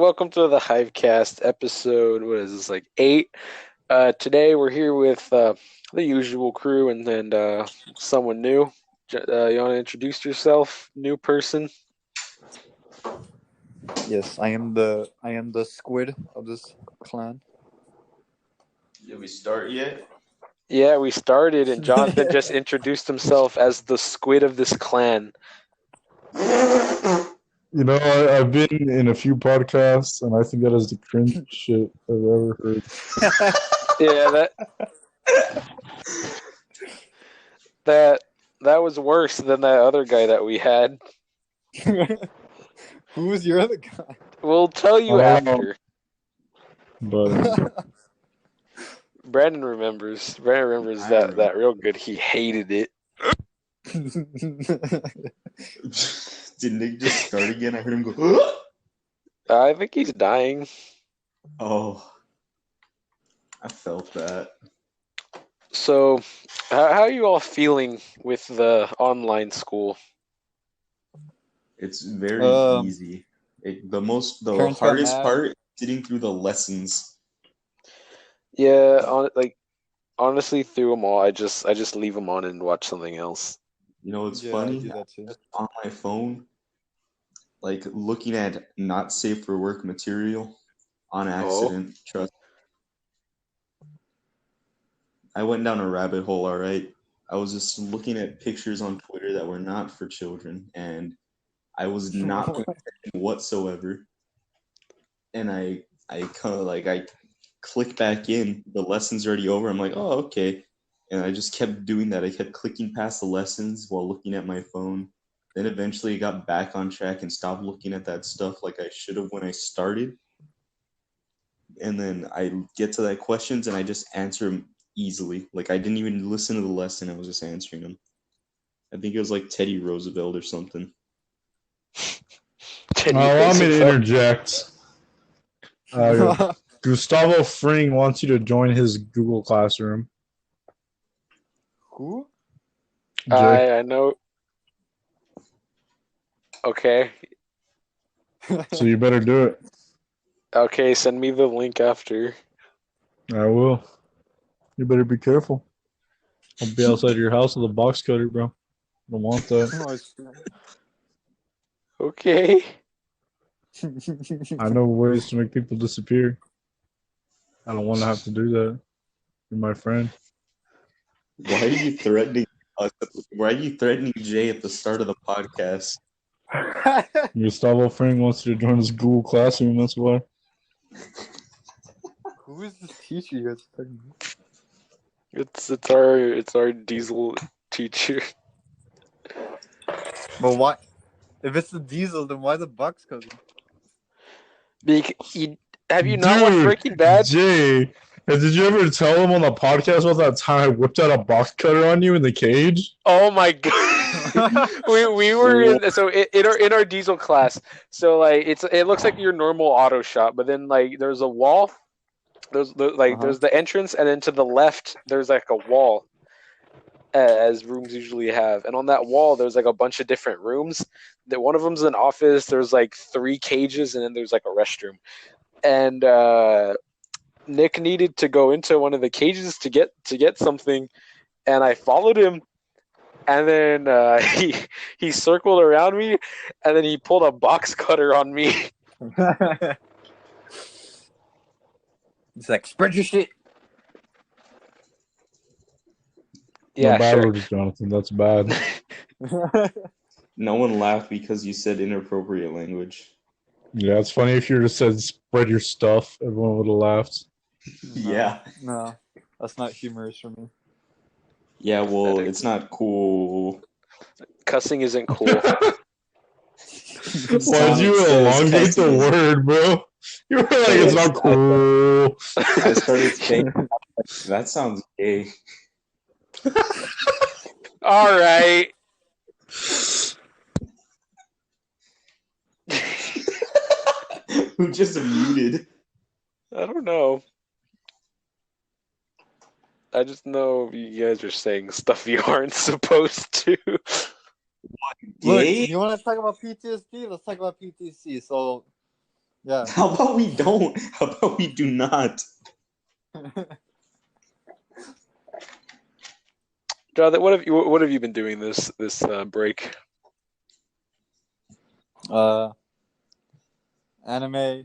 welcome to the Hivecast episode. What is this, like 8? Today we're here with the usual crew and then someone new. You want to introduce yourself, new person? Yes, I am the squid of this clan. Did we start yet? Yeah, we started, and Jonathan just introduced himself as the squid of this clan. You know, I've been in a few podcasts, and I think that is the cringe shit I've ever heard. Yeah, that was worse than that other guy that we had. Who was your other guy? We'll tell you after. But Brandon remembers. That real good. He hated it. Did Nick just start again? I heard him go. I think he's dying. Oh, I felt that. So, how are you all feeling with the online school? It's very easy. The Parents got hardest mad. part is sitting through the lessons. Yeah, honestly, through them all, I just leave them on and watch something else. You know, it's Yeah, I funny. do that too. On my phone, like looking at not safe for work material on accident. Trust. I went down a rabbit hole. All right, I was just looking at pictures on Twitter that were not for children, and I was not paying attention whatsoever. And I kind of I click back in. The lesson's already over. I'm like, oh, okay. And I just kept doing that. I kept clicking past the lessons while looking at my phone. Then eventually I got back on track and stopped looking at that stuff like I should have when I started. And then I get to that questions and I just answer them easily. Like I didn't even listen to the lesson. I was just answering them. I think it was like Teddy Roosevelt or something. allow me to interject. Gustavo Fring wants you to join his Google Classroom. Who? Jay. I know. Okay. So you better do it. Okay, send me the link after. I will. You better be careful. I'll be outside your house with a box cutter, bro. I don't want that. Okay. I know ways to make people disappear. I don't want to have to do that. You're my friend. Why are you threatening us? Why are you threatening Jay at the start of the podcast? Gustavo Fring wants you to join his Google Classroom, that's why. Who is this teacher you guys are talking about? It's our diesel teacher. But why? If it's the diesel, then why the box cutter? Have you not watched Breaking Bad? Jay, did you ever tell him on the podcast about that time I whipped out a box cutter on you in the cage? Oh my god! we were in our diesel class. So like it looks like your normal auto shop, but then like there's a wall. There's the entrance, and then to the left there's like a wall, as rooms usually have. And on that wall there's like a bunch of different rooms. That one of them's an office. There's like 3 cages, and then there's like a restroom. And Nick needed to go into one of the cages to get something, and I followed him, and then he circled around me, and then he pulled a box cutter on me. It's like, spread your shit. Yeah, no bad sure. words, Jonathan. That's bad. No one laughed because you said inappropriate language. Yeah, it's funny if you just said spread your stuff. Everyone would have laughed. Yeah. No, that's not humorous for me. Yeah, well, it's not cool. Cussing isn't cool. Why'd you elongate the word, bro? You were like, it's not cool. I started saying, that sounds gay. All right. Who just muted? I don't know. I just know you guys are saying stuff you aren't supposed to. Look, you want to talk about PTSD? Let's talk about PTSD. So, Yeah. How about we don't? How about we do not? Jonathan, what have you been doing this break? Anime,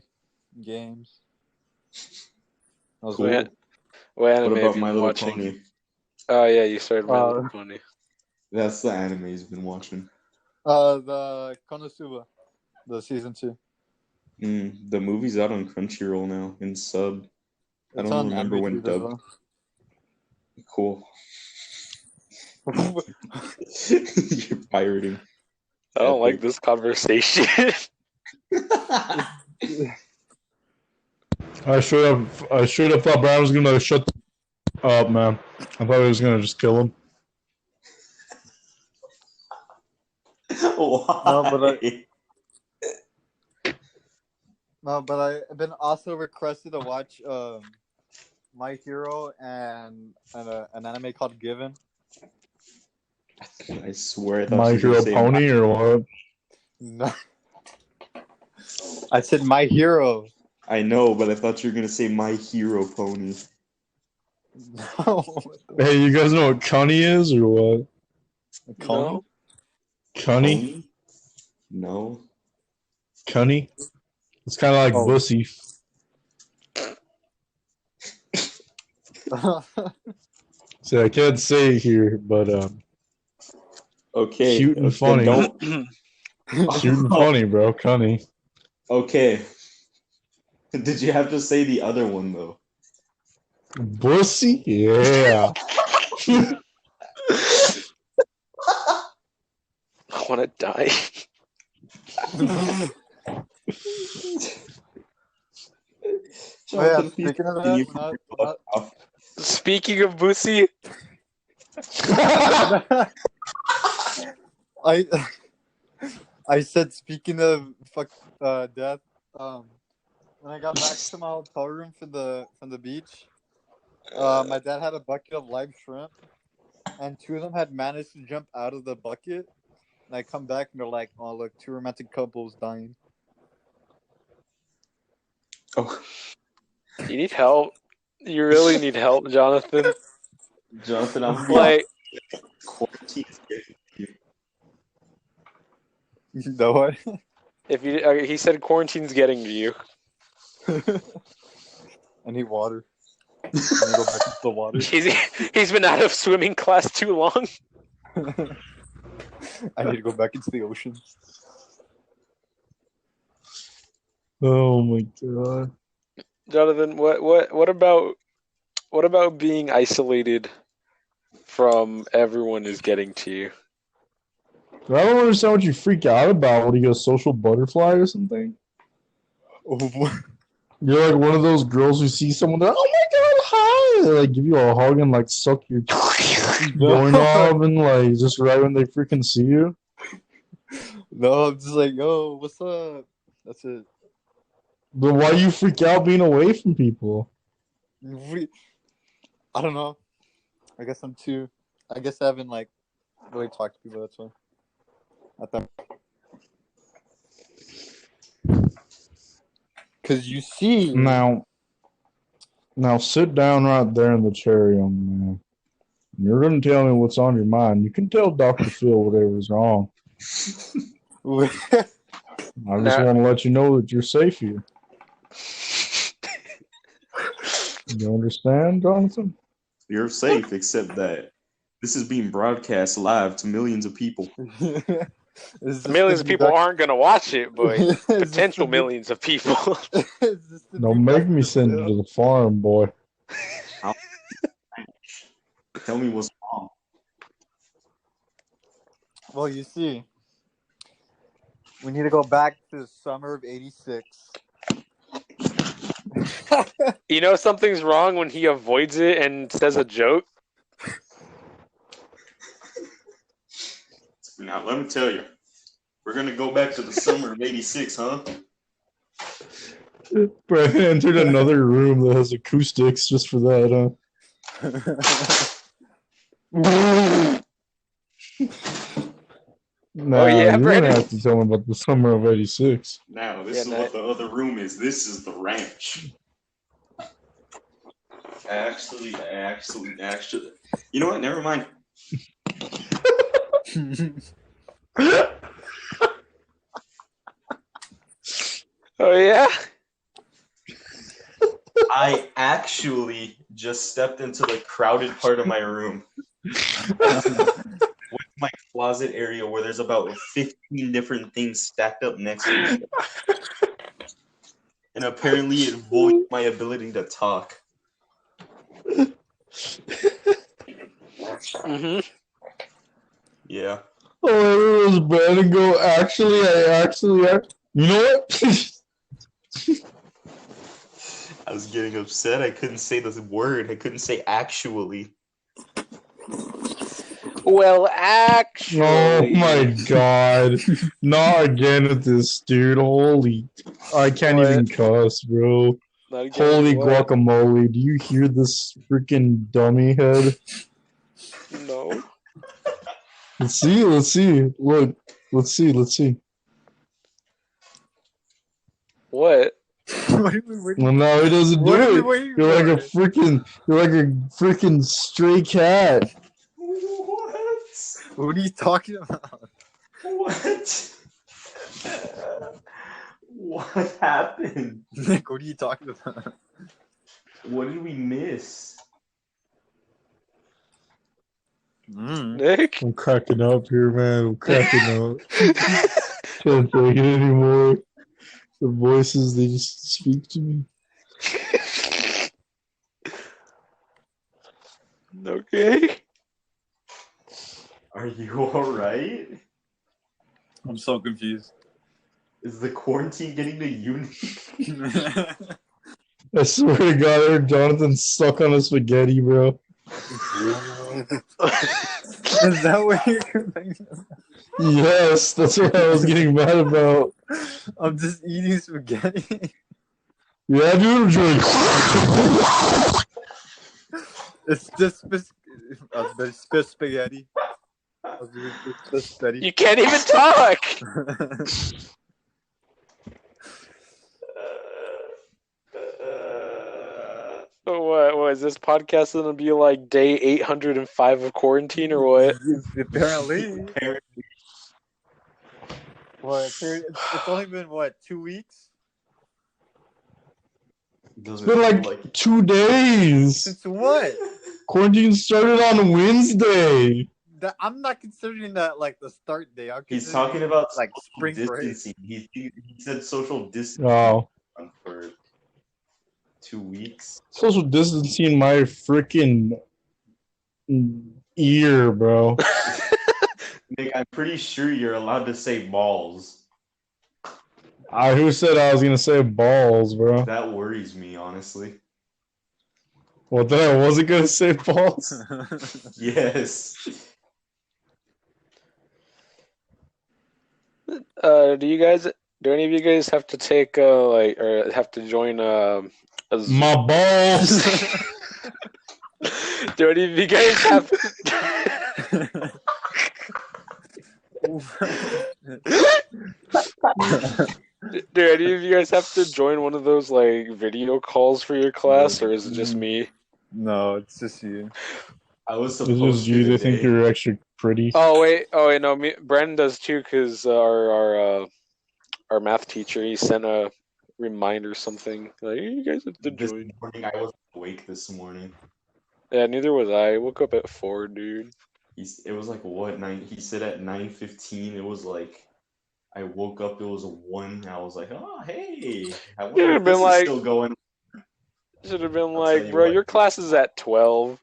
games. Cool. What anime What have about you My been Little watching? Pony? Oh yeah, you started My Little Pony. That's the anime he's been watching. The Konosuba, the season 2. The movie's out on Crunchyroll now in sub. I It's don't on remember when Amazon as dubbed. well. Cool. You're pirating. I don't like this conversation. I straight up thought Brian was gonna shut up, man. I thought he was gonna just kill him. Why? No, but I've been also requested to watch My Hero and an anime called Given. I swear I thought My you were gonna Hero say Pony or what? No. I said My Hero. I know, but I thought you were gonna say My Hero Pony. No. Hey, you guys know what Cunny is or what? No. Cunny? Pony? No. Cunny? It's kind of like Bussy. See, I can't say it here, but Okay. cute and funny. Don't. Cute and funny, bro. Cunny. Okay. Did you have to say the other one though? Bussy? Yeah. I want to die. Yeah, speaking of that, Speaking of Bussy, I said speaking of death. When I got back to my hotel room from the beach, my dad had a bucket of live shrimp, and 2 of them had managed to jump out of the bucket. And I come back and they're like, "Oh, look, 2 romantic couples dying." Oh, you need help. You really need help, Jonathan. Jonathan, I'm Like, quarantine. You know what? if you, he said quarantine's getting to you. I need water. I need to go back into the water. He's been out of swimming class too long. I need to go back into the ocean. Oh my god. Jonathan, what about being isolated from everyone is getting to you? I don't understand what you freak out about. What, are you a social butterfly or something? Oh, You're like one of those girls who see someone, they're, oh my god, hi! They like give you a hug and like suck your doorknob and like just right when they freaking see you. no, I'm just like, yo, what's up? That's it. But why you freak out being away from people? I don't know. I guess I haven't like really talked to people. That's why. Because you see Now sit down right there in the chair, young man. You're gonna tell me what's on your mind. You can tell Dr. Phil whatever's wrong. I just want to let you know that you're safe here. You understand, Jonathan? You're safe, except that this is being broadcast live to millions of people. Millions of people aren't going to watch it, but potential millions of people. Don't make me send you to the farm, boy. Tell me what's wrong. Well, you see, we need to go back to the summer of '86. You know something's wrong when he avoids it and says a joke? Now, let me tell you. We're going to go back to the summer of '86, huh? Brandon entered another room that has acoustics just for that, huh? Nah, yeah, you're Brandon. gonna have to tell me about the summer of '86. Now, this is what the other room is. This is the ranch. Actually. You know what? Never mind. Oh yeah. I actually just stepped into the crowded part of my room. With my closet area where there's about 15 different things stacked up next to each other. And apparently it voids my ability to talk. Mm-hmm. Yeah. Oh, it was Brandon go, actually, you know what? I was getting upset. I couldn't say this word. I couldn't say actually. Well, actually. Oh my god. Not again with this, dude. Holy. I can't What? even cuss, bro. Not again, Holy what? guacamole. Do you hear this freaking dummy head? No. Let's see. Look. Let's see. What? What are we waiting Well, no, he doesn't What are we do it. waiting You're like a for? freaking stray cat. What? What are you talking about? What? What happened? Nick, what are you talking about? What did we miss? Nick? I'm cracking up here, man. I'm cracking up. Can't take it anymore. The voices, they just speak to me. Okay. Are you alright? I'm so confused. Is the quarantine getting to you? I swear to God, I heard Jonathan suck on a spaghetti, bro. Is that what you're complaining about? Yes, that's what I was getting mad about. I'm just eating spaghetti. Yeah, dude, I'm just It's just spaghetti. You can't even talk. What is this podcast gonna be like day 805 of quarantine or what? Apparently. What? It's only been, 2 weeks? It's been like 2 days. Since what? Quarantine started on Wednesday. I'm not considering that like the start day. He's talking about like spring distancing. break. He said social distancing Oh. for 2 weeks. Social distancing my freaking ear, bro. Nick, I'm pretty sure you're allowed to say balls. Who said I was gonna say balls, bro? That worries me, honestly. Well, then I wasn't gonna say balls. Yes. Do any of you guys have to take or have to join My balls. Do any of you guys have Do any of you guys have to join one of those like video calls for your class, or is it just me? No, it's just you. I was This supposed is to. you. They Today. think you're extra pretty. Oh wait, no, Brandon does too, because our math teacher, he sent a reminder something like, you guys have to This join. morning, I wasn't awake this morning. Yeah, neither was I. I woke up at 4, dude. It was like what 9? He said at 9:15. It was like I woke up. It was a 1. I was like, oh hey, I wonder if this is still going. Should have been I'll like, tell you bro, what. your class is at 12.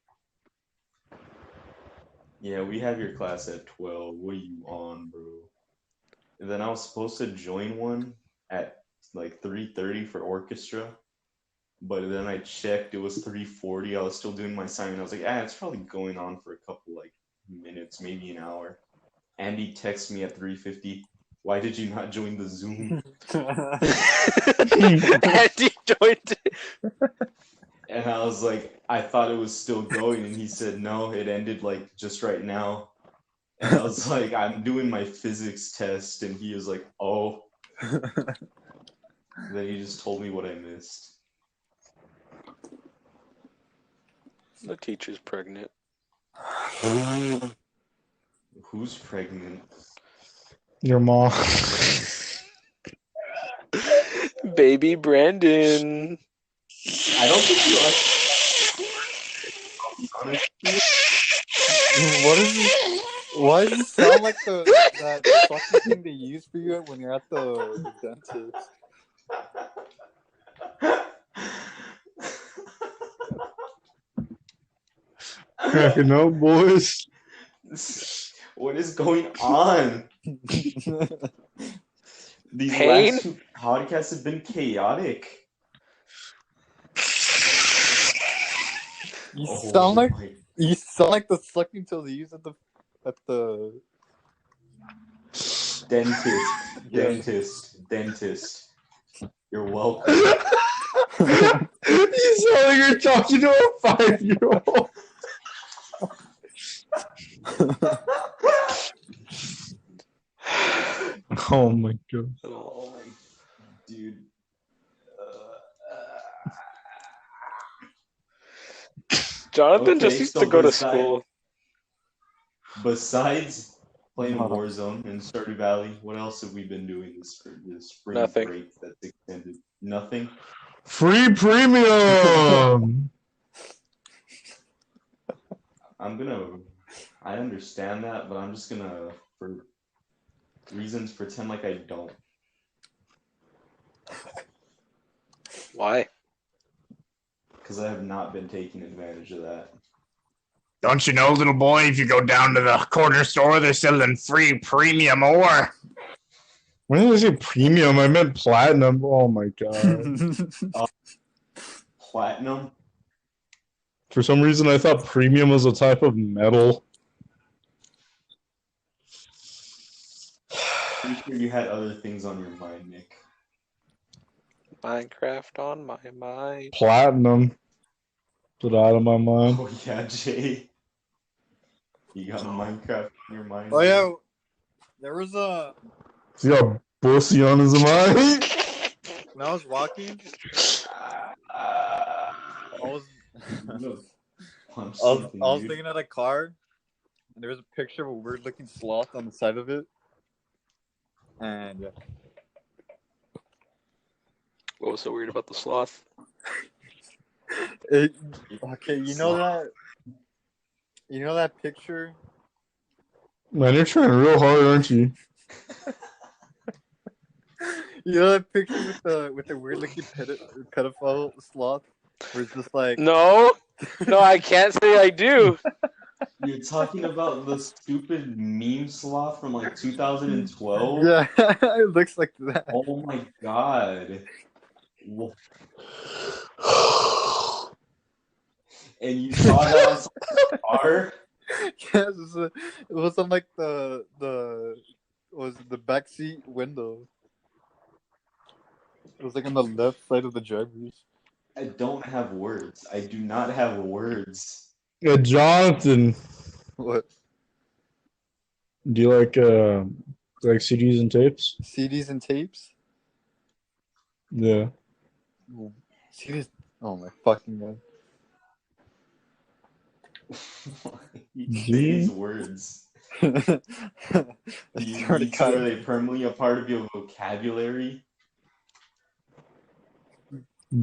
Yeah, we have your class at 12. What are you on, bro? And then I was supposed to join one at like 3:30 for orchestra, but then I checked, it was 3:40. I was still doing my assignment. I was like, it's probably going on for a couple like minutes, maybe an hour. Andy texts me at 3:50. Why did you not join the Zoom? Andy joined it. And I was like, I thought it was still going, and he said no, it ended like just right now. I was like, I'm doing my physics test, and he was like, oh. Then he just told me what I missed. The teacher's pregnant. Who's pregnant? Your mom. Baby Brandon. I don't think you are. What is this? Why does it sound like that fucking thing they use for you when you're at the dentist? Cracking up, boys. What is going on? These Pain? last two podcasts have been chaotic. You Oh sound like my- the sucking till they use at the dentist. You're welcome. You sound like you're talking to a 5-year-old. Oh my god. Oh my dude. Jonathan Okay, just used so to go to beside- school. Besides playing Warzone in Stardew Valley, what else have we been doing this spring Nothing. break that's extended? Nothing. Free premium. I understand that, but I'm just gonna, for reasons, pretend like I don't. Why? Because I have not been taking advantage of that. Don't you know, little boy, if you go down to the corner store, they're selling free premium ore. When did I say premium? I meant platinum. Oh my god. Platinum? For some reason, I thought premium was a type of metal. Pretty sure you had other things on your mind, Nick. Minecraft on my mind. Platinum. Get out of my mind. Oh yeah, Jay. You got Minecraft on your mind? Oh yeah, there was a He's got pussy on his mind. when I was walking, I was looking at a car, and there was a picture of a weird looking sloth on the side of it, and yeah. What was so weird about the sloth? Okay, you know that picture? Man, you're trying real hard, aren't you? You know that picture with the weird looking pedophile sloth? Where it's just like No, I can't say I do. You're talking about the stupid meme sloth from like 2012? yeah, it looks like that. Oh my god. And you saw that on some car? Yes, it was on like the back seat window. It was like on the left side of the driver's. I don't have words. I do not have words. Yeah, Jonathan. What? Do you like CDs and tapes? CDs and tapes? Yeah. CDs. Oh my fucking god. You say these words. Are Are they permanently a part of your vocabulary?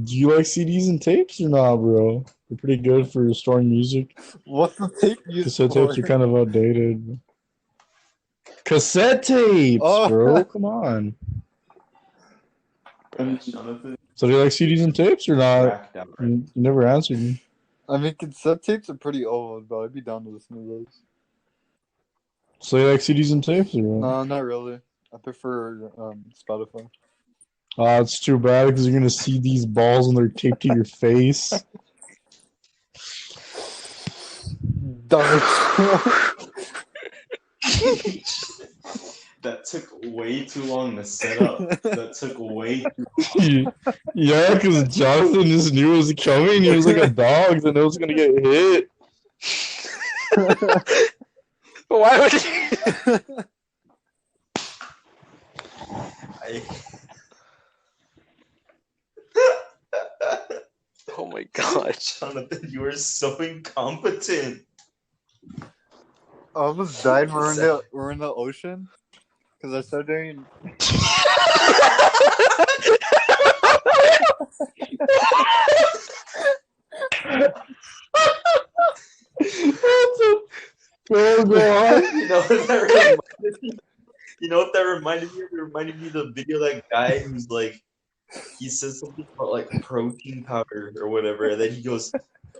Do you like CDs and tapes or not, bro? They're pretty good for storing music. What's the tape used Cassette for? tapes are kind of outdated. Cassette tapes, bro. Come on. Jonathan, So do you like CDs and tapes or not? cracked out. You never answered me. I mean, cassette tapes are pretty old, but I'd be down to listen to those. So you like CDs and tapes or what? No, not really. I prefer Spotify. It's too bad because you're gonna see these balls and they're taped to your face. That took way too long to set up. That took way too long. Yeah, because Jonathan just knew it was coming. He was like a dog that knows it's gonna get hit. Why would you? Oh my god. Jonathan, you are so incompetent. I almost died. We're in the ocean because I started doing. Go on. You know what that reminded me? You know what that reminded me of? It reminded me of the video of that guy who's like, he says something about like protein powder or whatever, and then he goes,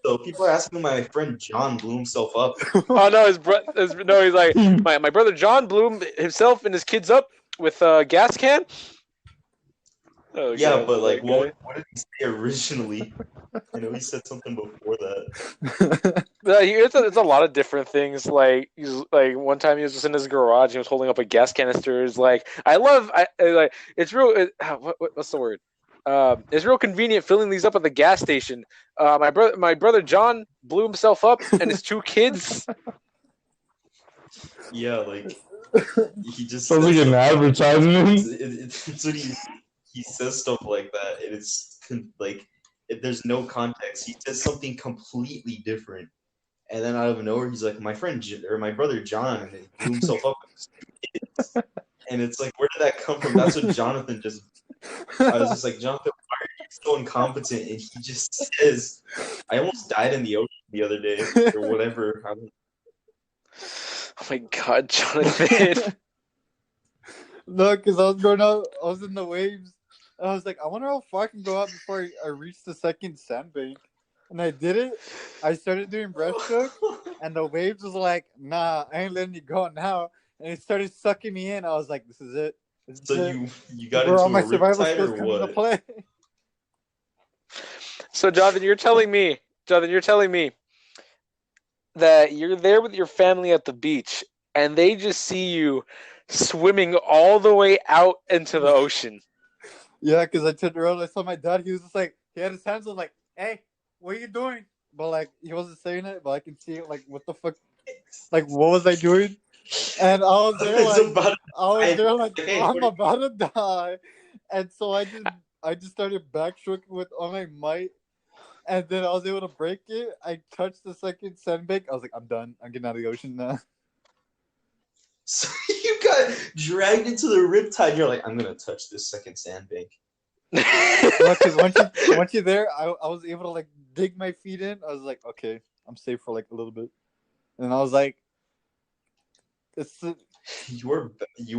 so people are asking my friend John blew himself up. Oh no, he's like my brother John blew himself and his kids up with a gas can. Oh, Yeah, God, but like, that guy. what did he say originally? I know he said something before that. It's a lot of different things. Like one time he was just in his garage and he was holding up a gas canister. It's like like it's real. What's the word? It's real convenient filling these up at the gas station. My brother John blew himself up and his two kids. Yeah, like he just sounds like an advertisement. It's what he says stuff like that, and it's like there's no context. He says something completely different, and then out of nowhere, he's like, "My friend or my brother John," and he blew himself up with his kids. And it's like, where did that come from? That's what Jonathan just. I was just like, Jonathan, why are you so incompetent? And he just says, "I almost died in the ocean the other day, or whatever." Oh my God, Jonathan! No, because I was going out. I was in the waves. And I was like, I wonder how far I can go out before I reach the second sandbank. And I did it. I started doing breaststroke, and the waves was like, "Nah, I ain't letting you go now." And it started sucking me in. I was like, "This is it." So you got Bro, all into my a survival riptide skills or come into what? play. So, Jonathan, you're telling me that you're there with your family at the beach, and they just see you swimming all the way out into the ocean. Yeah, because I turned around, I saw my dad. He was just like, he had his hands on, like, "Hey, what are you doing?" But like, he wasn't saying it, but I can see it. Like, what the fuck? Like, what was I doing? And I was there, like, Hey, I'm about to die. And so I just started backstroking with all my might, and then I was able to break it. I touched the second sandbank. I was like, I'm done. I'm getting out of the ocean now. So you got dragged into the riptide. You're like, I'm gonna touch this second sandbank. Because once you're there, I was able to like dig my feet in. I was like, okay, I'm safe for like a little bit. And I was like, you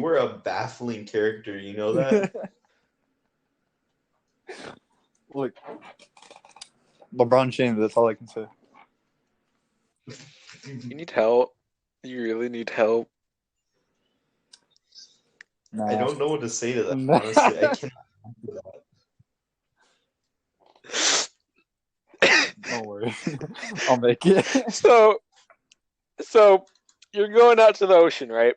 were a baffling character. You know that? Like LeBron James. That's all I can say. You need help. You really need help. Nah. I don't know what to say to that. Honestly, I cannot do that. Don't worry, I'll make it. So you're going out to the ocean, right?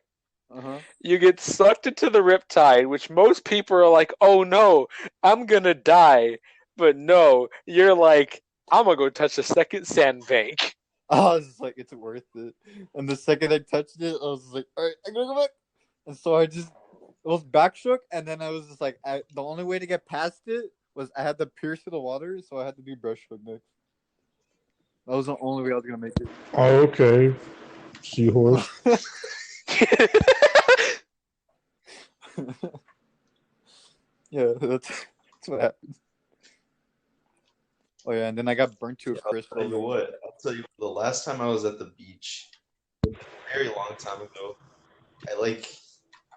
Uh-huh. You get sucked into the riptide, which most people are like, "Oh no, I'm gonna die." But no, you're like, "I'm gonna go touch the second sandbank." I was just like, it's worth it. And the second I touched it, I was like, all right, I'm gonna go back. And so it was backstroke, and then I was just like, the only way to get past it was I had to pierce through the water, so I had to do breaststroke next. That was the only way I was gonna make it. Oh, okay. Seahorse. Yeah, that's what happened. Oh yeah, and then I got burnt to a crisp. I'll tell you the last time I was at the beach, a very long time ago,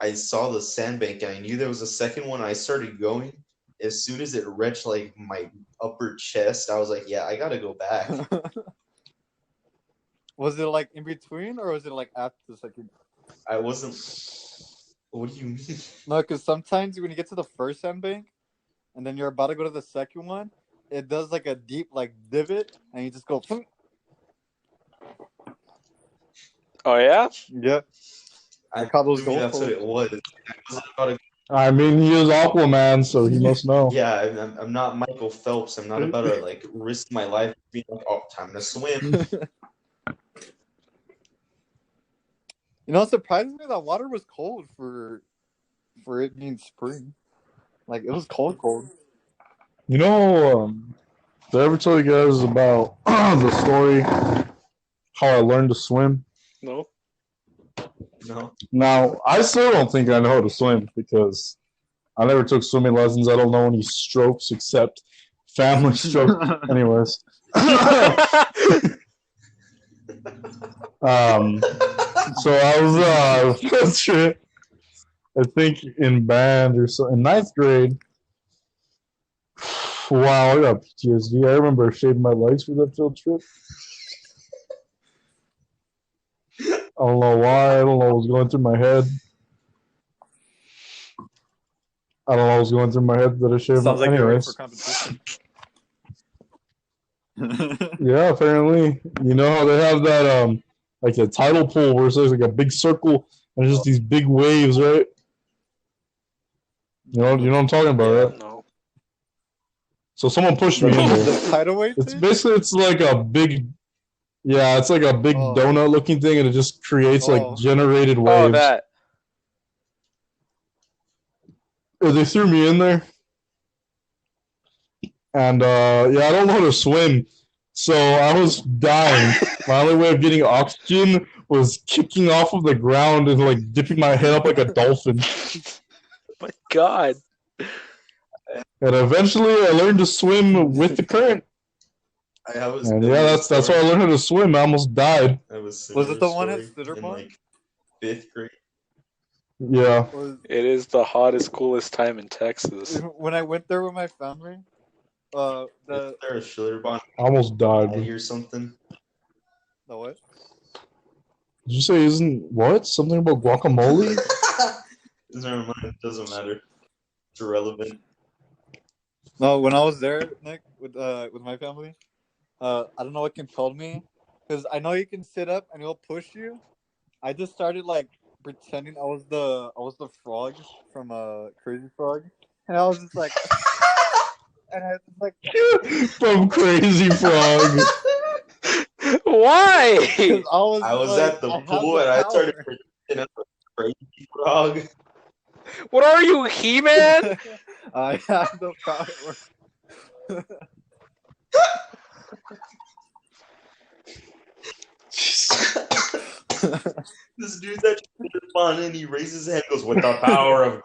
I saw the sandbank and I knew there was a second one. I started going. As soon as it reached like my upper chest, I was like, yeah, I gotta go back. Was it like in between, or was it like after the second? I wasn't. What do you mean? No, because sometimes when you get to the first sandbank, and then you're about to go to the second one, it does like a deep like divot, and you just go. Oh yeah? Yeah. I caught those goals. That's what it was. I mean, he is Aquaman, so he must know. Yeah, I'm not Michael Phelps. I'm not about to like risk my life being like, oh, time to swim. You know, surprisingly, that water was cold for it being spring. Like, it was cold. You know, did I ever tell you guys about the story how I learned to swim? No. Now, I still don't think I know how to swim because I never took swimming lessons. I don't know any strokes except family stroke. Anyways. So I was field trip, I think in band or so in ninth grade. Wow, I got PTSD. I remember shaving my legs for that field trip. I don't know why. I don't know what was going through my head. I don't know what was going through my head that I shaved. Sounds like you're ready for Anyways. competition. Yeah, apparently. You know how they have that like a tidal pool where it's like a big circle and just these big waves, right? You know what I'm talking about, right? No. So someone pushed me in there. The tidal wave It's thing? basically it's like a big it's like a big donut looking thing and it just creates like generated waves. Oh, that. They threw me in there. And I don't know how to swim. So I was dying. My only way of getting oxygen was kicking off of the ground and like dipping my head up like a dolphin. My God. And eventually I learned to swim with the current. And that's how I learned how to swim. I almost died. Was it the one at Stitterbond? Like 5th grade? Yeah. It is the hottest, coolest time in Texas. When I went there with my family, Is there a Schlitterbahn? I almost died. Or something? The what? Did you say something about guacamole? Never mind. It doesn't matter. It's irrelevant. No, when I was there, Nick, with my family, I don't know what compelled me, because I know you can sit up and he'll push you. I just started like pretending I was the frog from Crazy Frog, and I was just like, and I was just like from Crazy Frog. Why? I was at the pool and I started pretending as a Crazy Frog. What are you, He-Man? I have the power. This dude's at fun and he raises his hand and goes, "With the power of..."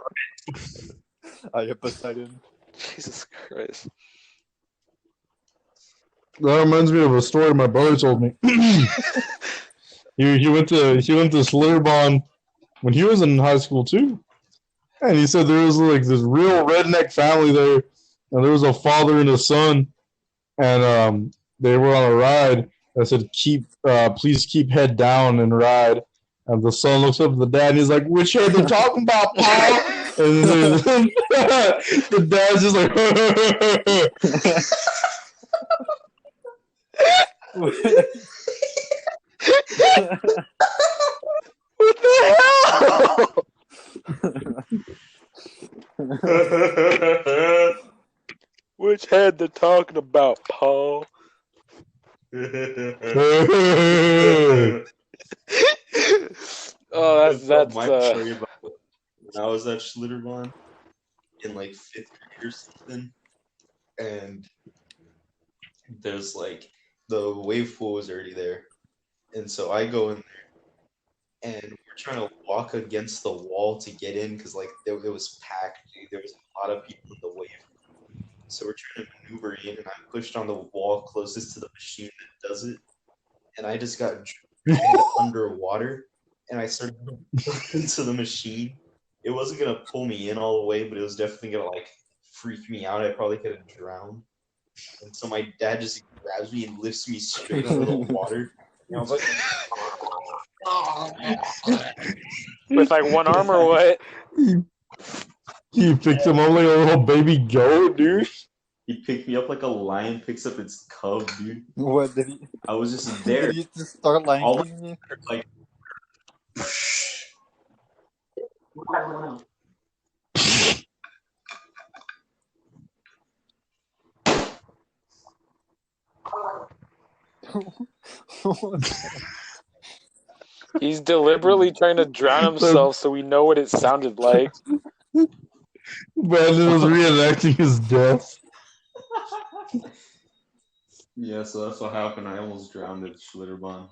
I get Poseidon. Jesus Christ. That reminds me of a story my brother told me. he went to Schlitterbahn when he was in high school too. And he said there was like this real redneck family there, and there was a father and a son, and they were on a ride. I said, please keep head down and ride. And the son looks up at the dad and he's like, "Which head they're talking about, Paul?" And the dad's just like, What the hell? Which head they're talking about, Paul? Oh, that's my story about when I was at Schlitterbahn in like 5th grade or something, and there's like the wave pool was already there, and so I go in there, and we're trying to walk against the wall to get in because like it was packed. Dude. There was a lot of people in the wave. So we're trying to maneuver in, and I pushed on the wall closest to the machine that does it, and I just got dragged underwater, and I started into the machine. It wasn't gonna pull me in all the way, but it was definitely gonna like freak me out. I probably could have drowned. And so my dad just grabs me and lifts me straight under the water. And I was like, with like one arm or what? He picked him up like a little baby goat, dude. He picked me up like a lion picks up its cub, dude. What did he? I was just there. Did he just start lying? Like, He's deliberately trying to drown himself so we know what it sounded like. Brandon was reenacting his death. Yeah, so that's what happened. I almost drowned at Schlitterbahn.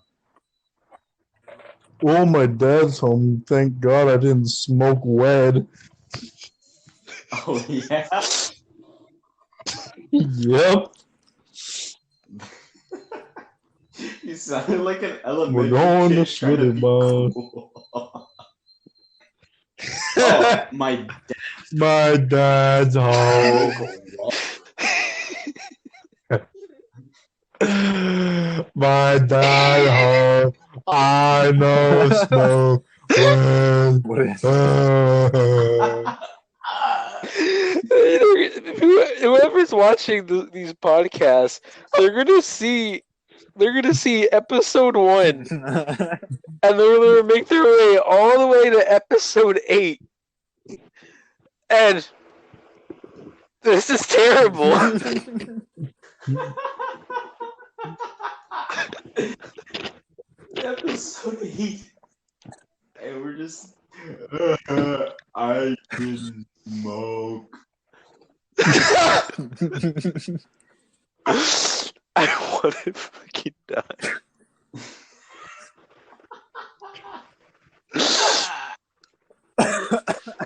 Oh, my dad's home. Thank God I didn't smoke weed. Oh, yeah? Yep. You sounded like an We're elementary going to kid trying to be Schlitterbahn. cool. Oh, my My dad's home. My dad home. I know smoke when. Whoever's watching these podcasts, they're gonna see episode 1, and they're gonna make their way all the way to episode 8, and this is terrible. Episode 8. And we're just. I didn't smoke. I want to fucking die.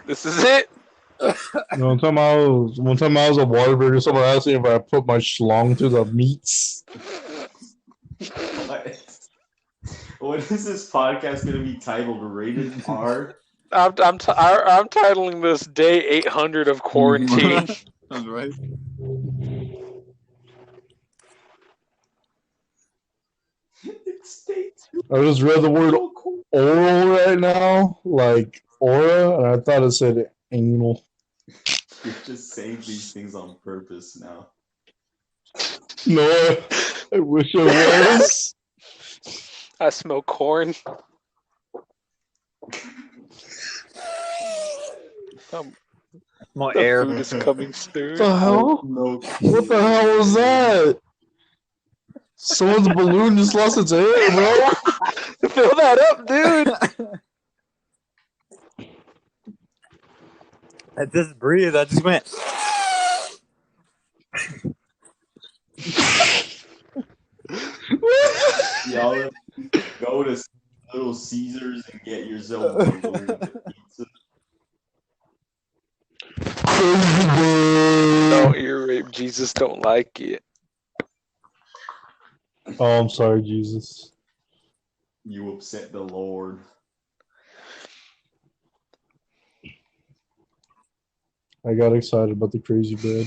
This is it. One time I was at Waterburger, someone asked me if I put my schlong to the meats. What is this podcast going to be titled? Rated R? I'm titling this Day 800 of Quarantine. That's right. I just read the word oral right now, like aura, and I thought it said anal. You're just saying these things on purpose now. No, I wish I was. I smell corn. My The air. food is coming soon. What the hell? No. What the hell was that? Someone's balloon just lost its air, bro. Fill that up, dude. I just breathed. I just went. Y'all go to Little Caesars and get yourself a balloon pizza. Don't ear rape. Jesus don't like it. Oh, I'm sorry, Jesus. You upset the Lord. I got excited about the crazy bread.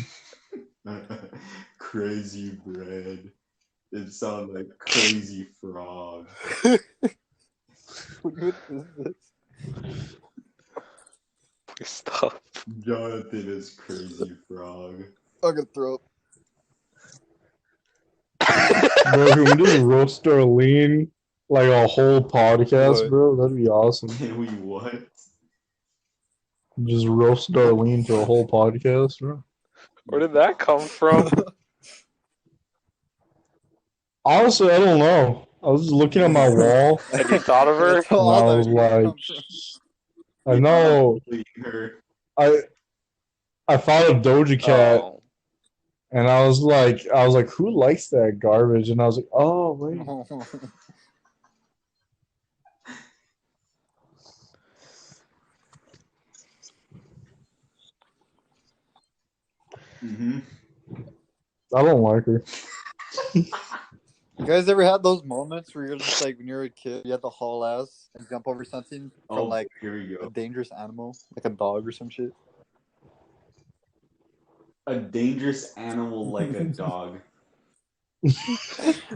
Crazy bread. It sounds like crazy frog. What is this? Please stop. Jonathan is crazy frog. I'm gonna throw up. Bro, can we just roast Darlene like a whole podcast, What? bro? That'd be awesome. Can we what? Just roast Darlene for a whole podcast, bro. Where did that come from? Honestly, I don't know. I was just looking at my wall, Have you thought of her? That's how and all I that was shit like, comes from. I know. Her. I thought of Doja Cat, Oh. and I was like, who likes that garbage? And I was like, oh wait. Mm-hmm. I don't like her. You guys ever had those moments where you're just like, when you're a kid, you have to haul ass and jump over something from Oh, like here we a go. dangerous animal, like a dog or some shit? A dangerous animal like a dog.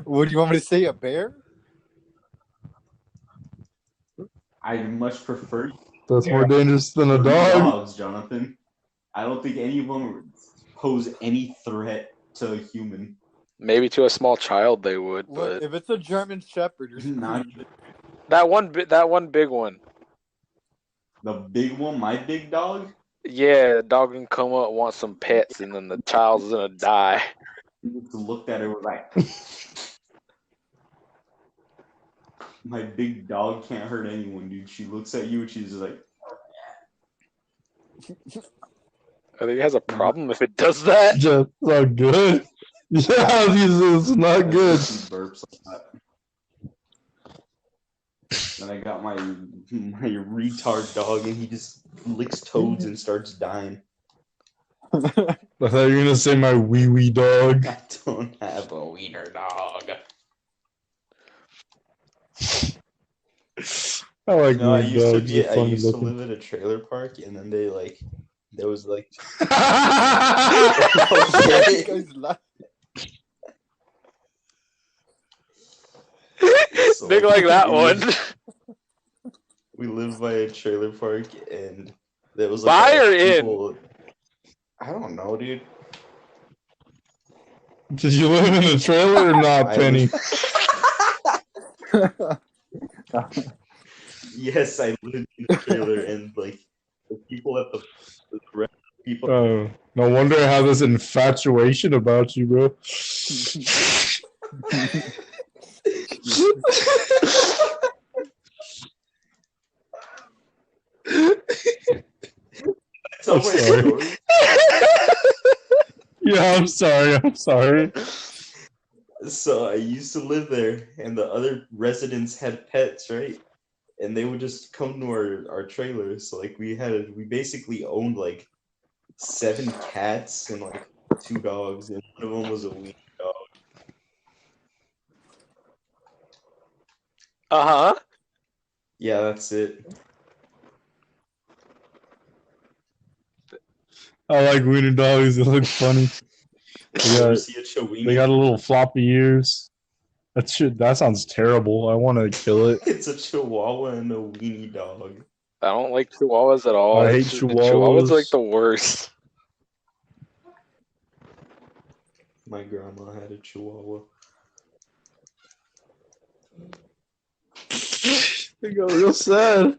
What do you want me to say? A bear? I much prefer That's more dangerous than a dog. dogs, Jonathan. I don't think any of them pose any threat to a human. Maybe to a small child they would, Look, but if it's a German Shepherd, you're Not screwed. that one big one. the big one, my big dog. Yeah, the dog can come up, want some pets, and then the child's gonna die. We just looked at her, we're like, My big dog can't hurt anyone, dude. She looks at you and she's just like, I think it has a problem if it does that. Just not good. Yeah, it's not good. she burps like that. Then I got my retard dog, and he just licks toads and starts dying. I thought you were gonna say my wee dog. I don't have a wiener dog. I like No, I wee used dogs. They're funny to looking. live at a trailer park, and then there was like. You guys laugh. So, Big like that one. We lived by a trailer park, and there was Buy or people... I don't know, dude. Did you live in a trailer or not, Penny? Yes, I lived in a trailer, and like the people at the people. Oh, no wonder I have this infatuation about you, bro. Tell my story. Yeah, I'm sorry. So I used to live there, and the other residents had pets, right? And they would just come to our trailer. So like we basically owned like 7 cats and like 2 dogs, and one of them was a weenie dog. Uh-huh. Yeah, that's it. I like wiener dogs. They look funny. Ever see a Chihuahua? They got a little floppy ears. That sounds terrible. I want to kill it. It's a Chihuahua and a weenie dog. I don't like chihuahuas at all. I hate chihuahuas. Chihuahuas are like the worst. My grandma had a Chihuahua. They got real sad.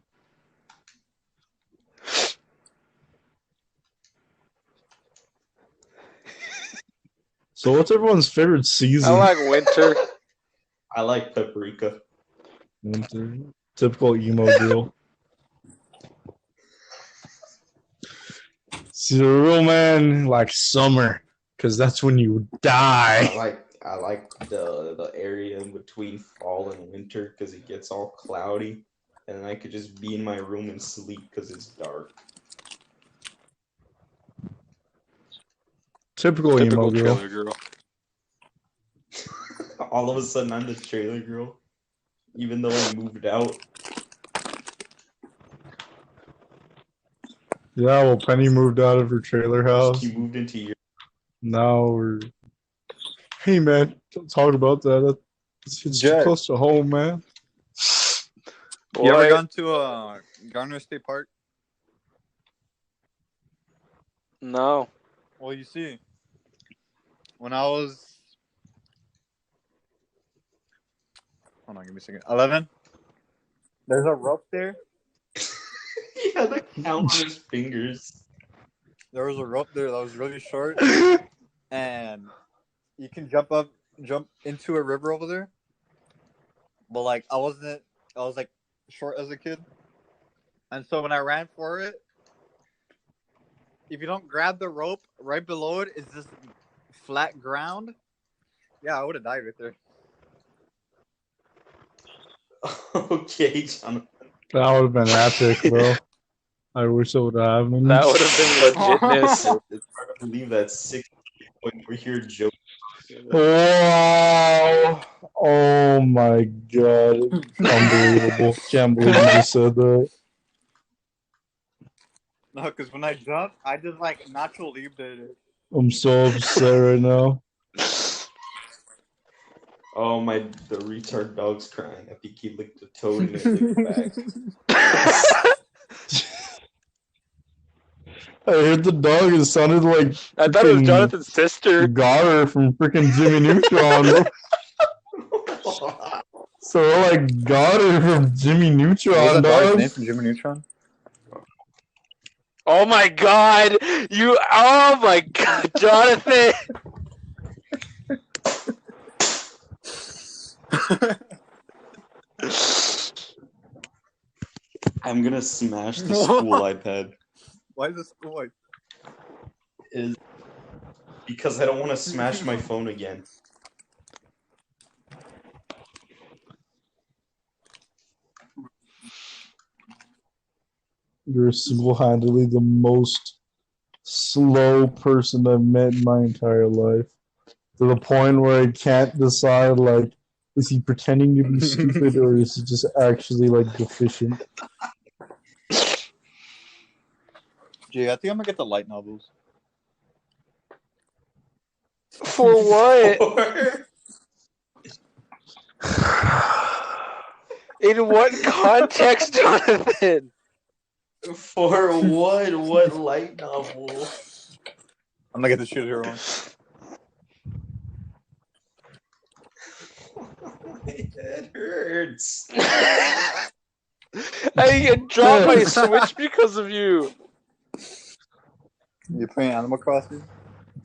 So what's everyone's favorite season? I like winter. I like paprika. Winter. Typical emo girl. See, the real man likes summer, because that's when you die. I like the area in between fall and winter because it gets all cloudy, and then I could just be in my room and sleep because it's dark. Typical emo girl. trailer girl. All of a sudden, I'm the trailer girl, even though I moved out. Yeah, well, Penny moved out of her trailer house. You moved into your. Now we're. Hey, man, don't talk about that. It's too close to home, man. You ever gone to Garner State Park? No. Well, you see, when I was, hold on, give me a second. 11. There's a rope there. He had to count on his fingers. There was a rope there that was really short, and you can jump into a river over there. But like, I was like short as a kid, and so when I ran for it, if you don't grab the rope, right below it is this flat ground. Yeah, I would have died right there. Okay, Jonathan. That would have been epic, bro. I wish it would have happened. That would have been legitness. It's hard to believe that 6 point we're here joking. Wow! Oh my god! Unbelievable! Can't believe you just said that. No, because when I jumped, I just like naturally did it. I'm so upset right now. Oh the retard dog's crying. I think he licked a toad and it licked back. I heard the dog. It sounded like I thought it was Jonathan's sister. Goddard from freaking Jimmy Neutron. So we're like Goddard from Jimmy Neutron, What was that dog's dog. name from Jimmy Neutron? Oh my god! Oh my god, Jonathan! I'm gonna smash the school iPad. Why is this boy? Is because I don't want to smash my phone again. You're single-handedly the most slow person I've met in my entire life. To the point where I can't decide, like, is he pretending to be stupid or is he just actually, like, deficient? Jay, I think I'm gonna get the light novels. For what? In what context, Jonathan? For what? What light novel? I'm gonna get the shit here one. My head hurts. I dropped my Switch because of you. You playing Animal Crossing?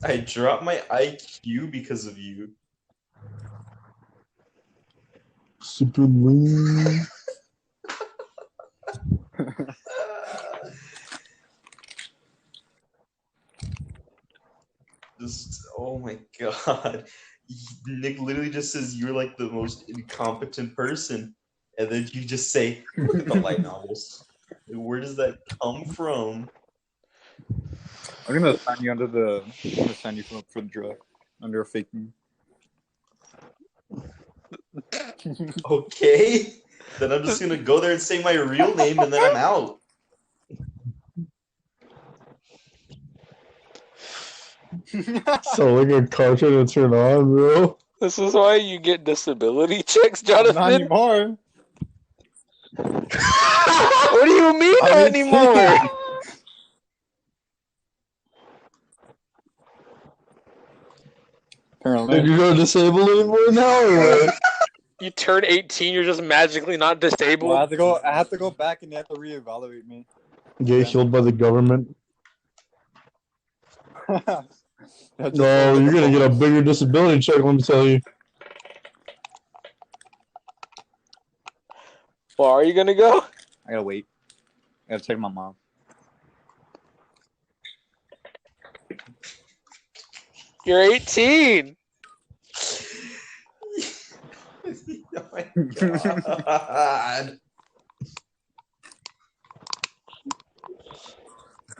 I dropped my IQ because of you. Super lean. Just, oh my god. Nick literally just says you're like the most incompetent person. And then you just say, look at the light novels. Where does that come from? I'm gonna sign you under the. I'm gonna sign you for the draft under a fake name. Okay. Then I'm just gonna go there and say my real name and then I'm out. So like a car trying to turn on, bro. This is why you get disability checks, Not Jonathan. anymore. What do you mean not anymore? Apparently. Like you're not disabled anymore now, or what? You turn 18, you're just magically not disabled. Well, I have to go back and they have to reevaluate me. Get killed by the government. No, you're gonna get a bigger disability check, let me tell you. Well, are you gonna go? I gotta wait. I gotta check my mom. You're 18. Oh my god.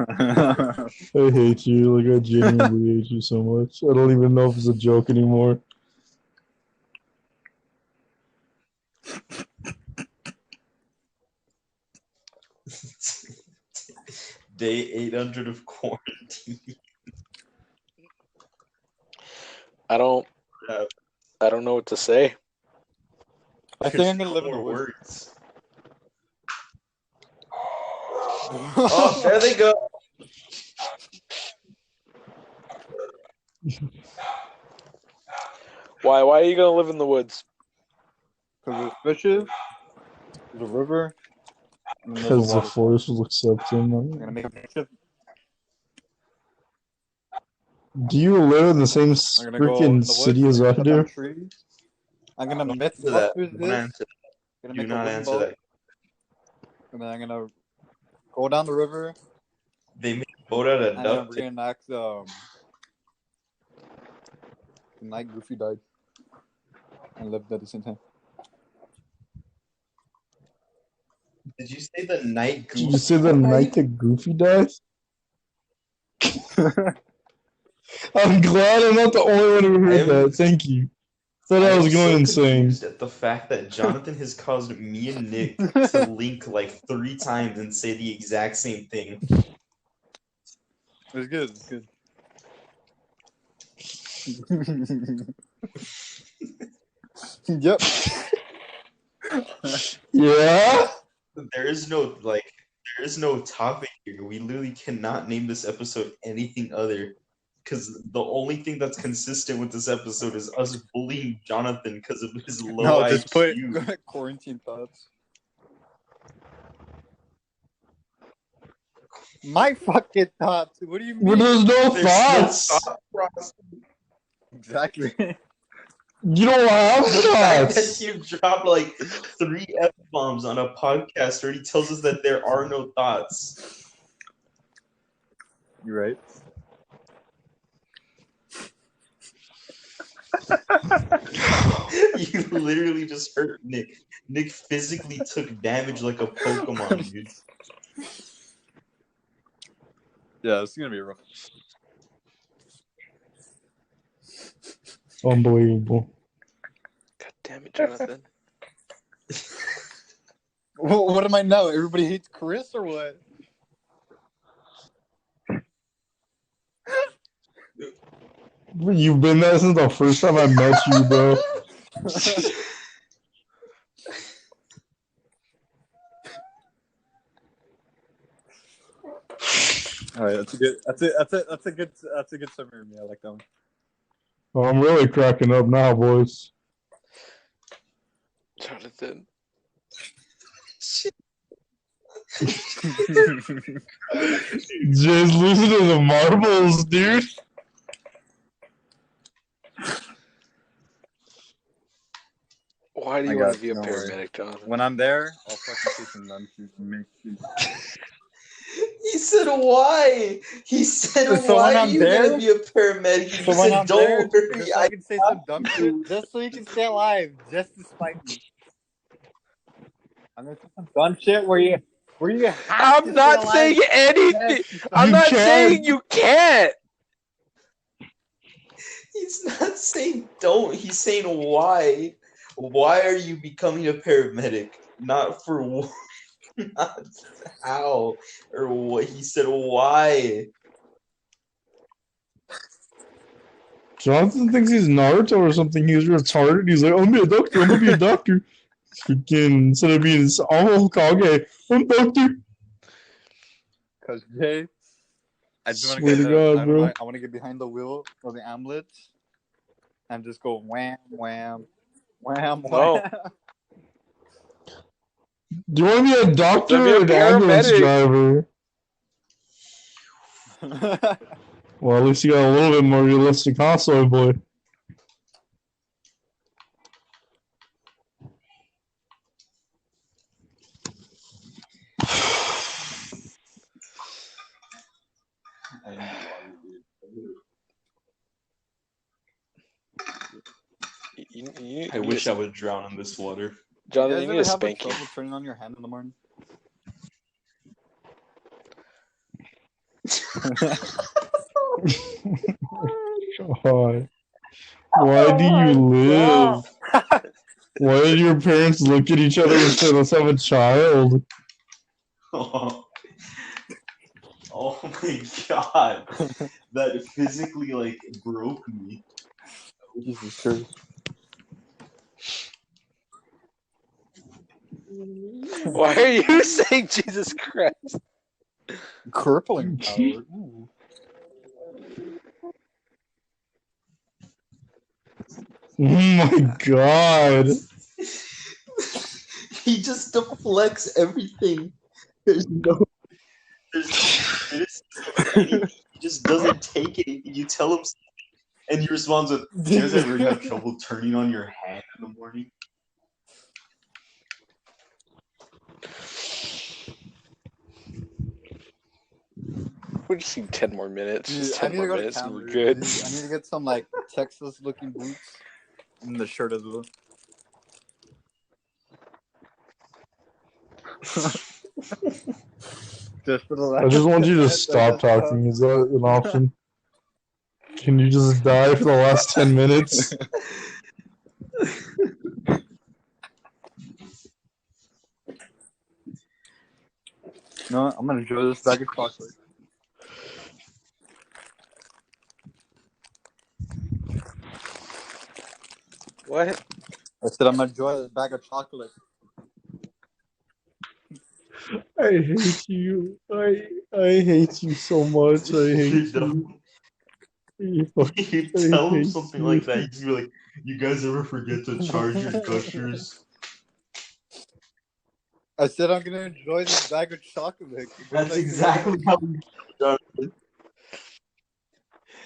I hate you. Like, I genuinely hate you so much. I don't even know if it's a joke anymore. Day 800 of quarantine. I don't know what to say. I think I'm gonna live in the More woods. words. Oh, there they go. Why are you gonna live in the woods? Because there's fishes, there's a river, and there's a Because the waterfall. forest will accept him. I'm gonna make a picture. Do you live in the same I'm gonna go in freaking the city woods, as I cut down do? trees. I'm gonna Don't myth answer that. busters Don't this. answer Gonna Do make a not wooden answer boat, that. and then I'm gonna go down the river, They made a boat out of and duct tape. reenact the night Goofy died and lived at the same time. Did you say the night Did you goose? say the night that Goofy died? I'm glad I'm not the only one who heard that. Thank you. Thought I was going insane. Confused at the fact that Jonathan has caused me and Nick to link like 3 times and say the exact same thing. It's good. It's good. Yep. Yeah? There is no topic here. We literally cannot name this episode anything other, because the only thing that's consistent with this episode is us bullying Jonathan because of his low No, just IQ. put quarantine thoughts. My fucking thoughts. What do you mean? Well, there's no There's thoughts. no thought process. Exactly. You don't have The fact that thoughts. you dropped like 3 F-bombs on a podcast already tells us that there are no thoughts. You're right. You literally just hurt Nick. Nick physically took damage like a Pokemon, dude. Yeah, it's gonna be rough. Unbelievable. God damn it, Jonathan. What am I now? Everybody hates Chris or what? You've been there since the first time I met you, bro. All right, that's a good. That's a good summary of me. I like that one. Oh, I'm really cracking up now, boys. Jonathan. Jay's losing to the marbles, dude. Why do I you got want to be you, a don't worry. paramedic, Jonathan? When I'm there, I'll fucking say some dumb shit and make you. He said why? He said So why when are I'm you there- gonna be a paramedic? He So when said I'm there, don't worry. just so I can say some dumb shit, just so you can stay alive, just to spite me. I'm gonna say some dumb shit where you have I'm to not stay saying alive. anything. Just to spite I'm You not can't. saying you can't. He's not saying don't. He's saying why. Why are you becoming a paramedic? Not for what, not how or what. He said why. Jonathan thinks he's Naruto or something. He's retarded. He's like, I'm gonna be a doctor. I'm gonna be a doctor. Freaking, instead of being almost Kage, I'm doctor. Cause Jay, I just want Swear to God, bro. I want to get behind the wheel of the ambulance and just go wham, wham, wham, No. wham. Do you want to be a doctor To be a or an ambulance paramedic. driver? Well, at least you got a little bit more realistic hustle, boy. I wish I would drown in this water. Jonathan, you need a have spanking. trouble turning on your hand in the morning? God. Why do you live? Why did your parents look at each other and say, let's have a child? Oh, oh my god. That physically like broke me. Jesus Christ. Why are you saying Jesus Christ? Crippling power. Ooh. Oh my god. He just deflects everything. There's no criticism. He just doesn't take it. You tell him something, and he responds with, "Do you guys ever have trouble turning on your hand in the morning?" We just need 10 more minutes. Dude, Just I 10 need to more go to minutes and we're Camden. good. Dude, I need to get some like Texas looking boots and the shirt as well. Just for the last I just want you to stop talking. Is that an option? Can you just die for the last 10 minutes? No, I'm gonna enjoy this bag of chocolate. What? I said I'm gonna enjoy this bag of chocolate. I hate you. I hate you so much. I hate you. You tell him something like that, you'd be like, "You guys ever forget to charge your gushers?" I said I'm gonna enjoy this bag of chocolate. That's exactly how we done.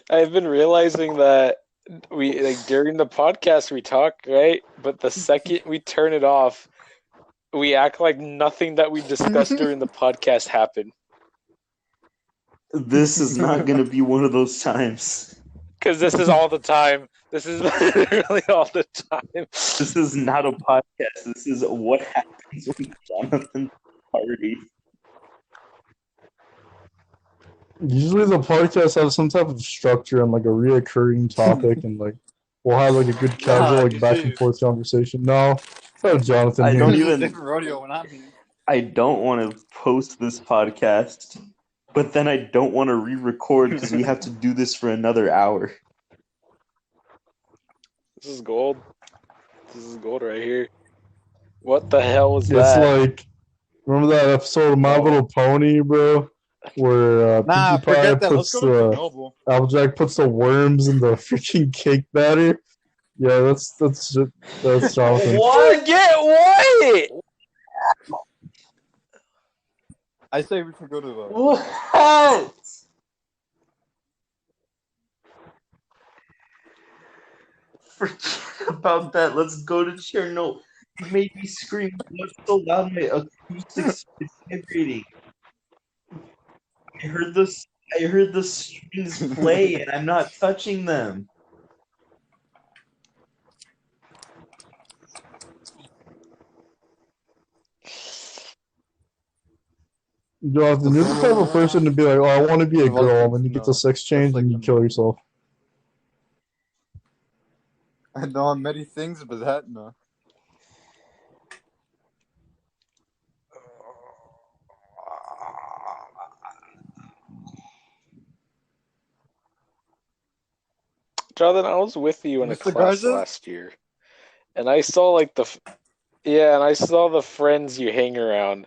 I've been realizing that we like during the podcast we talk, right? But the second we turn it off, we act like nothing that we discussed during the podcast happened. This is not going to be one of those times. Because this is all the time. This is literally all the time. This is not a podcast. This is what happens when Jonathan's party. Usually the podcast has some type of structure and like a reoccurring topic, and like we'll have like a good casual like back and forth conversation. No, it's not Jonathan. I here. don't It's a even. different rodeo when I'm here. I don't want to post this podcast, but then I don't want to re-record because we have to do this for another hour. This is gold. This is gold right here. What the hell was It's that? like, remember that episode of My Little Pony, bro? Where Nah, Pinkie Pie forget that. Let's puts go to the Chernobyl. Applejack puts the worms in the freaking cake batter. Yeah, that's Jonathan. Forget what? I say we should go to What? Forget about that. Let's go to Chernobyl. You made me scream. What's so loud? My acoustics is vibrating. I heard the strings play, and I'm not touching them. Jonathan, you're the type of person to be like, oh, I want to be a girl, and then you get the sex change and you kill yourself. I know many things, but that no. Jonathan, I was with you in a Mr. class Garza? last year, and I saw like I saw the friends you hang around,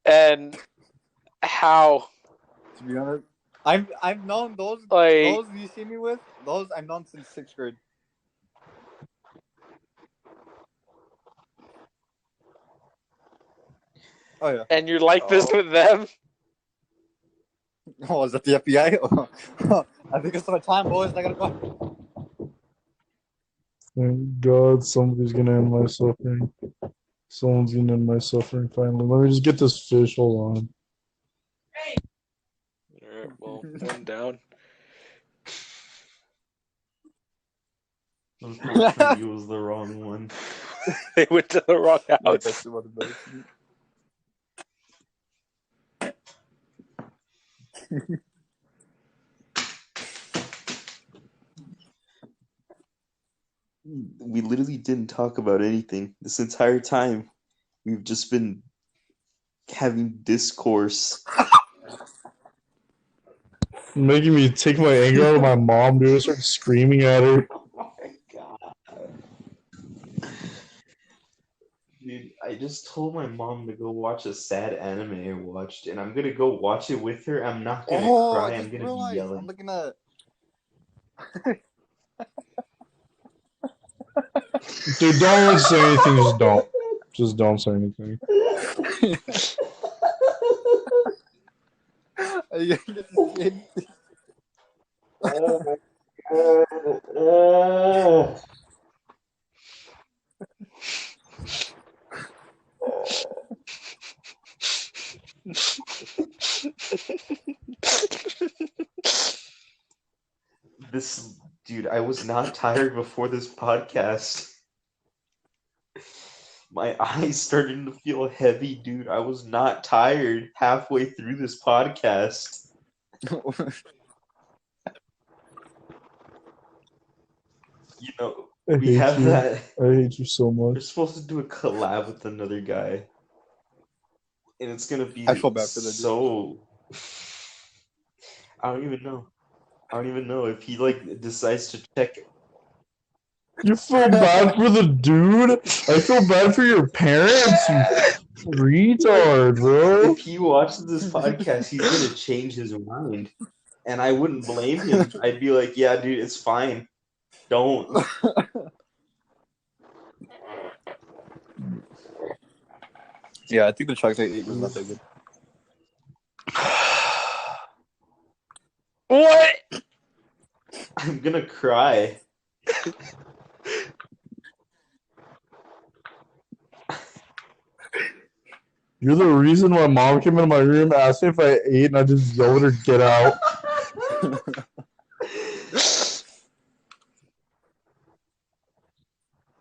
and how To be honest, I've known those like those you see me with. Those I've known since 6th grade. Oh yeah. and you're like this with them. Oh, is that the FBI? Oh, I think it's my time, boys. I gotta go. Thank God somebody's gonna end my suffering. Someone's gonna end my suffering finally. Let me just get this fish. Hold on. Alright, well, one down. Unfortunately, it was the wrong one. They went to the wrong Like, house. that's what it is. We literally didn't talk about anything this entire time. We've just been having discourse. Making me take my anger out of my mom, dude. I start screaming at her. Oh my god. Dude, I just told my mom to go watch a sad anime I watched, and I'm gonna go watch it with her. I'm not gonna cry, I I'm just gonna realized be yelling. I'm looking at. Dude, don't say anything. Just don't. Just don't say anything. This dude, I was not tired before this podcast. My eyes started to feel heavy, dude. I was not tired halfway through this podcast. You know, I we hate have you. that. I hate you so We're much. supposed to do a collab with another guy, and it's gonna be I feel bad for that dude. so. I don't even know. I don't even know if he like decides to check. You feel bad for the dude? I feel bad for your parents, you retard, bro. If he watches this podcast, he's gonna change his mind, and I wouldn't blame him. I'd be like, "Yeah, dude, it's fine. Don't." Yeah, I think the chocolate I ate was not that good. What? I'm gonna cry. You're the reason my mom came into my room, asked me if I ate, and I just yelled at her, "Get out!"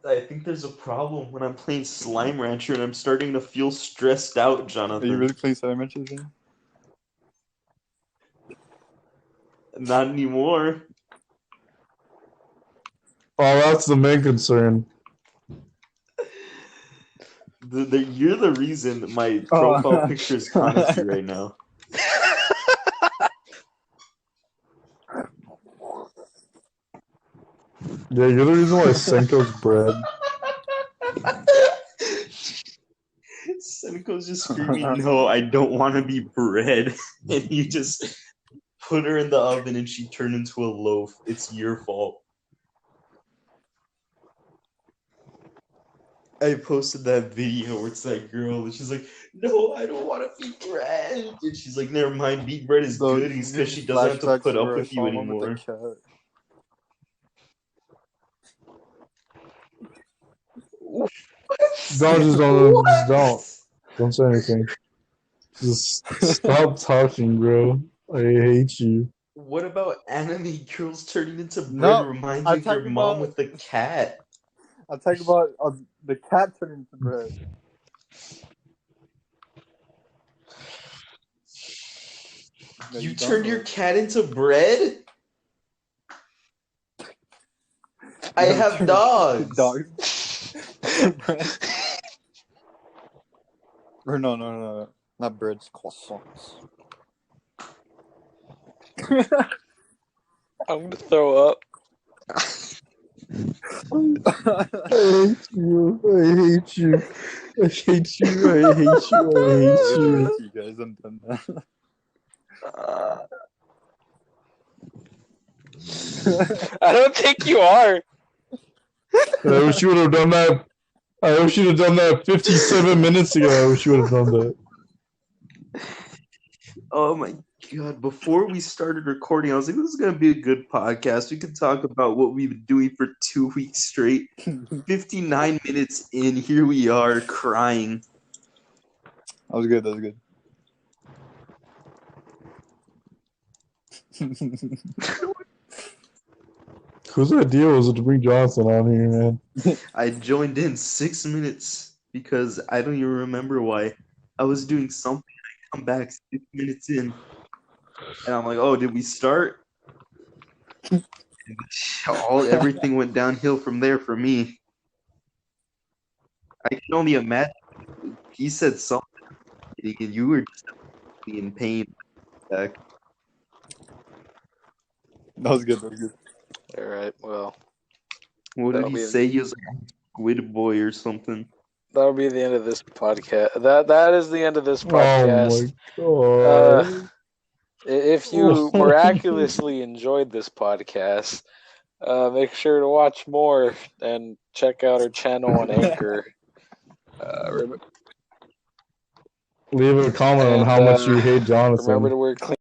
I think there's a problem when I'm playing Slime Rancher and I'm starting to feel stressed out, Jonathan. Are you really playing Slime Rancher again? Not anymore. Oh, that's the main concern. You're the reason my profile picture is Kaneki right now. Yeah, you're the reason why Senko's bread. Seneca's just screaming, "No, I don't want to be bread." And you just put her in the oven and she turned into a loaf. It's your fault. I posted that video where it's that girl and she's like, "No, I don't want to be bread." And she's like, "Never mind, beat bread is good because she doesn't have to put up with you anymore." Don't say anything. Just stop talking, bro. I hate you. What about anime girls turning into bread reminds you of your mom with the cat? I'll talk about the cat turning into bread. You turned your cat into bread? I have dogs. Or no. Not breads, croissants. I'm gonna throw up. I hate you. I hate you. I hate you. I hate you. I hate you. You guys, I'm done now. I don't think you are. I wish you would have done that. I wish you'd have done that 57 minutes ago. I wish you would have done that. Oh my god, before we started recording, I was like, this is going to be a good podcast. We could talk about what we've been doing for 2 weeks straight. 59 minutes in, here we are crying. That was good. Whose idea was it to bring Johnson on here, man? I joined in 6 minutes because I don't even remember why. I was doing something. I come back 6 minutes in, and I'm like, "Oh, did we start?" Everything went downhill from there for me. I can only imagine. He said something, and you were just in pain. That was good. All right, well. What did he say? He was like Squid Boy or something. That'll be the end of this podcast. That is the end of this podcast. Oh my god. If you miraculously enjoyed this podcast, make sure to watch more and check out our channel on Anchor. Leave a comment on how much you hate Jonathan. Remember to wear clean